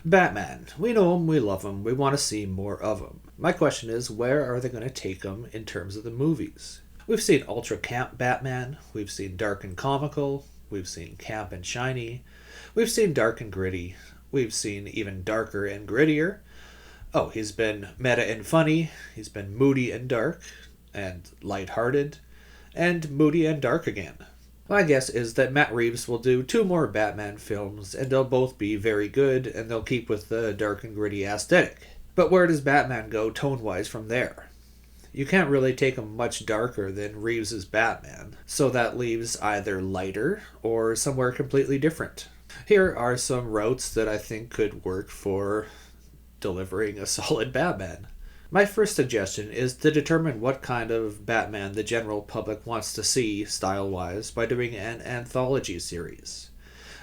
Batman. We know him, we love him, we want to see more of him. My question is, where are they going to take him in terms of the movies? We've seen ultra camp Batman, we've seen dark and comical, we've seen camp and shiny, we've seen dark and gritty, we've seen even darker and grittier. Oh, he's been meta and funny, he's been moody and dark, and lighthearted, and moody and dark again. My guess is that Matt Reeves will do 2 more Batman films, and they'll both be very good, and they'll keep with the dark and gritty aesthetic. But where does Batman go tone-wise from there? You can't really take him much darker than Reeves' Batman, so that leaves either lighter or somewhere completely different. Here are some routes that I think could work for delivering a solid Batman. My first suggestion is to determine what kind of Batman the general public wants to see, style-wise, by doing an anthology series.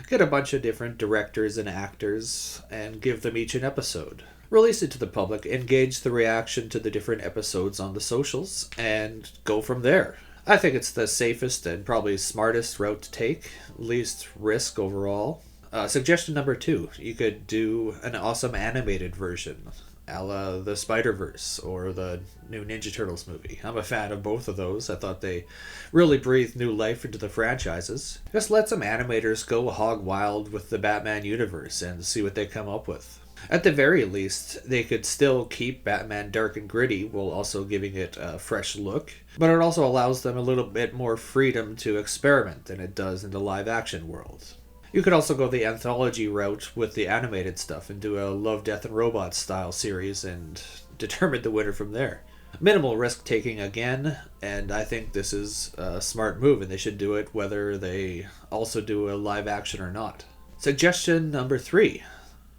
Get a bunch of different directors and actors, and give them each an episode. Release it to the public, engage the reaction to the different episodes on the socials, and go from there. I think it's the safest and probably smartest route to take, least risk overall. Suggestion number 2, you could do an awesome animated version, a la the Spider-Verse or the new Ninja Turtles movie. I'm a fan of both of those. I thought they really breathed new life into the franchises. Just let some animators go hog wild with the Batman universe and see what they come up with. At the very least, they could still keep Batman dark and gritty while also giving it a fresh look, but it also allows them a little bit more freedom to experiment than it does in the live-action world. You could also go the anthology route with the animated stuff and do a Love, Death, and Robots style series and determine the winner from there. Minimal risk taking again, and I think this is a smart move and they should do it whether they also do a live action or not. Suggestion number 3.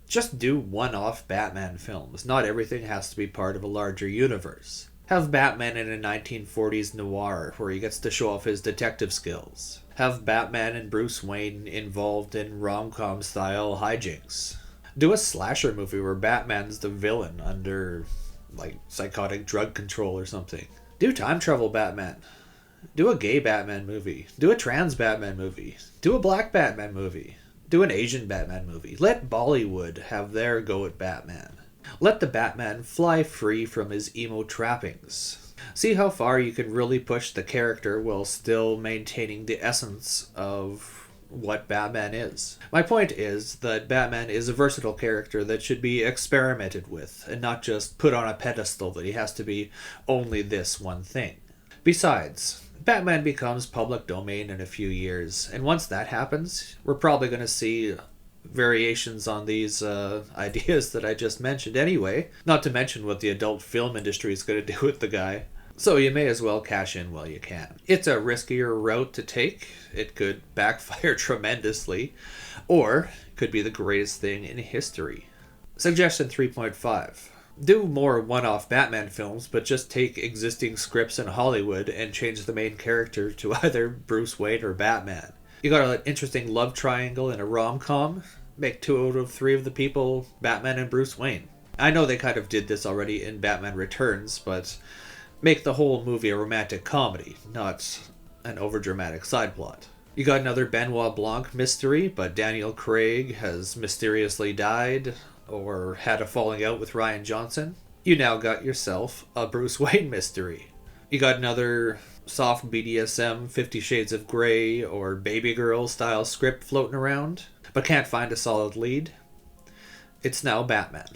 Just do one-off Batman films. Not everything has to be part of a larger universe. Have Batman in a 1940s noir where he gets to show off his detective skills. Have Batman and Bruce Wayne involved in rom-com style hijinks. Do a slasher movie where Batman's the villain under, psychotic drug control or something. Do time travel Batman. Do a gay Batman movie. Do a trans Batman movie. Do a black Batman movie. Do an Asian Batman movie. Let Bollywood have their go at Batman. Let the Batman fly free from his emo trappings. See how far you can really push the character while still maintaining the essence of what Batman is. My point is that Batman is a versatile character that should be experimented with, and not just put on a pedestal that he has to be only this one thing. Besides, Batman becomes public domain in a few years, and once that happens, we're probably going to see variations on these ideas that I just mentioned anyway, not to mention what the adult film industry is going to do with the guy. So you may as well cash in while you can. It's a riskier route to take. It could backfire tremendously, or it could be the greatest thing in history. Suggestion 3.5. Do more one-off Batman films, but just take existing scripts in Hollywood and change the main character to either Bruce Wayne or Batman. You got an interesting love triangle in a rom-com. Make 2 out of 3 of the people Batman and Bruce Wayne. I know they kind of did this already in Batman Returns, but make the whole movie a romantic comedy, not an overdramatic side plot. You got another Benoit Blanc mystery, but Daniel Craig has mysteriously died or had a falling out with Rian Johnson. You now got yourself a Bruce Wayne mystery. You got another soft BDSM 50 Shades of Grey or Baby Girl style script floating around, but can't find a solid lead. It's now Batman.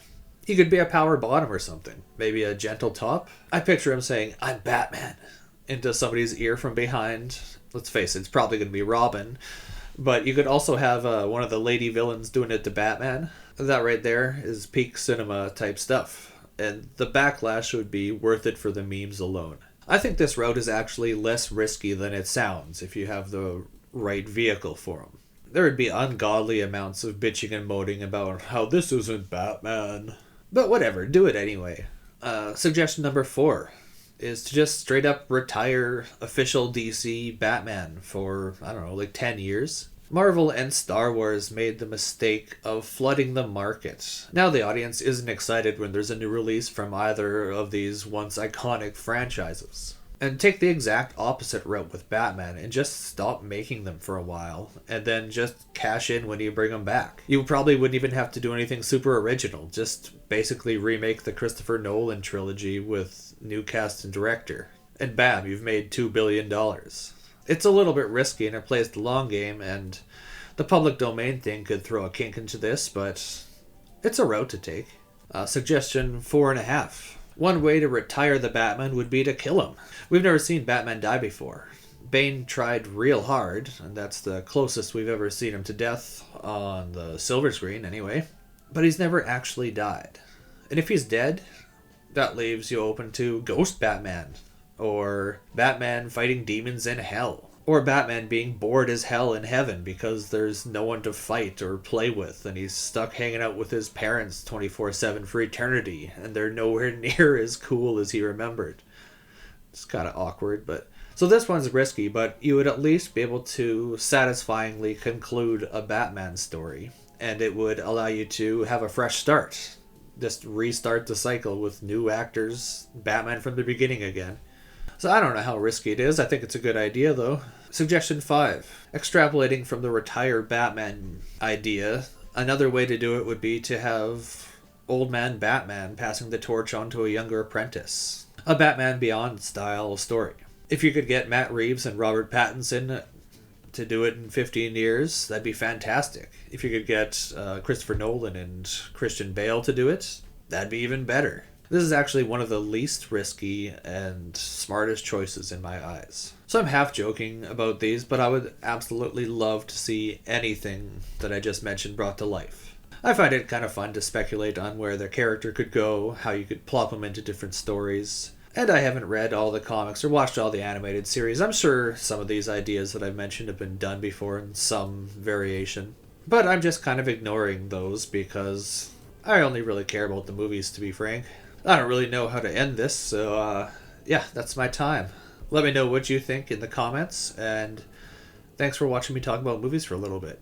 He could be a power bottom or something. Maybe a gentle top. I picture him saying, "I'm Batman," into somebody's ear from behind. Let's face it, it's probably going to be Robin. But you could also have one of the lady villains doing it to Batman. That right there is peak cinema type stuff. And the backlash would be worth it for the memes alone. I think this route is actually less risky than it sounds if you have the right vehicle for him. There would be ungodly amounts of bitching and moaning about how this isn't Batman. But whatever, do it anyway. Suggestion number 4 is to just straight up retire official DC Batman for, 10 years. Marvel and Star Wars made the mistake of flooding the market. Now the audience isn't excited when there's a new release from either of these once iconic franchises. And take the exact opposite route with Batman and just stop making them for a while and then just cash in when you bring them back. You probably wouldn't even have to do anything super original. Just basically remake the Christopher Nolan trilogy with new cast and director. And bam, you've made $2 billion. It's a little bit risky and it plays the long game, and the public domain thing could throw a kink into this, but it's a route to take. Suggestion 4.5. One way to retire the Batman would be to kill him. We've never seen Batman die before. Bane tried real hard, and that's the closest we've ever seen him to death on the silver screen anyway. But he's never actually died. And if he's dead, that leaves you open to Ghost Batman, or Batman fighting demons in hell, or Batman being bored as hell in heaven because there's no one to fight or play with and he's stuck hanging out with his parents 24/7 for eternity and they're nowhere near as cool as he remembered. It's kind of awkward, but... So this one's risky, but you would at least be able to satisfyingly conclude a Batman story, and it would allow you to have a fresh start. Just restart the cycle with new actors, Batman from the beginning again. So I don't know how risky it is. I think it's a good idea, though. Suggestion 5. Extrapolating from the retire Batman idea, another way to do it would be to have old man Batman passing the torch on to a younger apprentice. A Batman Beyond style story. If you could get Matt Reeves and Robert Pattinson to do it in 15 years, that'd be fantastic. If you could get Christopher Nolan and Christian Bale to do it, that'd be even better. This is actually one of the least risky and smartest choices in my eyes. So I'm half joking about these, but I would absolutely love to see anything that I just mentioned brought to life. I find it kind of fun to speculate on where their character could go, how you could plop them into different stories. And I haven't read all the comics or watched all the animated series. I'm sure some of these ideas that I've mentioned have been done before in some variation. But I'm just kind of ignoring those because I only really care about the movies, to be frank. I don't really know how to end this, so yeah, that's my time. Let me know what you think in the comments, and thanks for watching me talk about movies for a little bit.